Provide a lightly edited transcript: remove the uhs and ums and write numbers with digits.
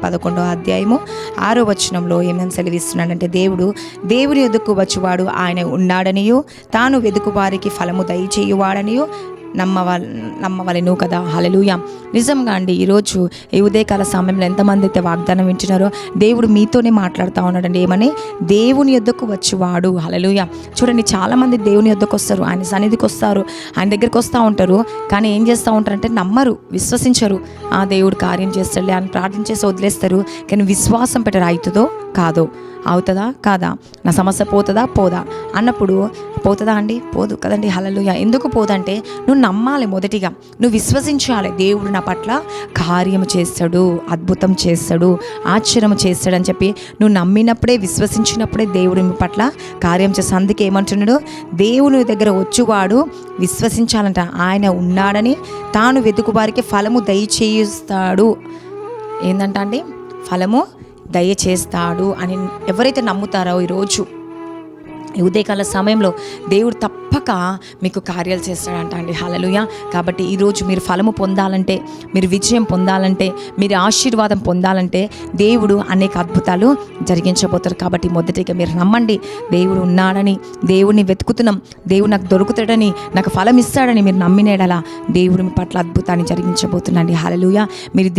11వ అధ్యాయము 6వ వచనంలో ఏమని సెలవిస్తున్నాడంటే, దేవుని యొద్దకు వచ్చువాడు ఆయన ఉన్నాడనియు, తాను వెదుకు వారికి ఫలము దయచేయువాడనియు నమ్మవలెను కదా. హల్లెలూయా. నిజంగా అండి, ఈరోజు ఈ ఉదయకాల సమయంలో ఎంతమంది అయితే వాగ్దానం వింటున్నారో దేవుడు మీతోనే మాట్లాడుతూ ఉన్నాడండి. ఏమని? దేవుని యొద్దకు వచ్చేవాడు. హల్లెలూయా. చూడండి, చాలామంది దేవుని యొద్దకు వస్తారు, ఆయన సన్నిధికి వస్తారు, ఆయన దగ్గరికి వస్తూ ఉంటారు. కానీ ఏం చేస్తూ ఉంటారంటే నమ్మరు, విశ్వసించరు. ఆ దేవుడు కార్యం చేస్తాడులే అని ప్రార్థించేసి వదిలేస్తారు. కానీ విశ్వాసం పెట్టరు. అవుతుందో కాదో, అవుతుందా కాదా, నా సమస్య పోతుందా పోదా అన్నప్పుడు, పోతుందా అండి? పోదు కదండి. హల్లెలూయా. ఎందుకు పోదంటే నువ్వు నమ్మాలి. మొదటిగా నువ్వు విశ్వసించాలి. దేవుడు నా పట్ల కార్యం చేస్తాడు, అద్భుతం చేస్తాడు, ఆశ్చర్యం చేస్తాడు అని చెప్పి నువ్వు నమ్మినప్పుడే, విశ్వసించినప్పుడే దేవుడు మీ పట్ల కార్యం చేస్తాడు. అందుకే ఏమంటున్నాడు? దేవుని దగ్గర వచ్చువాడు విశ్వసించాలంట. ఆయన ఉన్నాడని, తాను వెతుకు వారికి ఫలము దయచేస్తాడు. ఏందంట అండి? ఫలము దయచేస్తాడు అని ఎవరైతే నమ్ముతారో ఈరోజు ఈ ఉదయకాల సమయంలో దేవుడు తప్పక మీకు కార్యాలు చేస్తాడంట అండి. హల్లెలూయా. కాబట్టి ఈరోజు మీరు ఫలము పొందాలంటే, మీరు విజయం పొందాలంటే, మీరు ఆశీర్వాదం పొందాలంటే దేవుడు అనేక అద్భుతాలు జరిగించబోతారు. కాబట్టి మొదటిగా మీరు నమ్మండి. దేవుడు ఉన్నాడని, దేవుడిని వెతుకుతున్నాం, దేవుడు నాకు దొరుకుతాడని, నాకు ఫలం ఇస్తాడని మీరు నమ్మినేడలా దేవుడు మీ పట్ల అద్భుతాన్ని జరిగించబోతున్నాండి. హల్లెలూయా. మీరు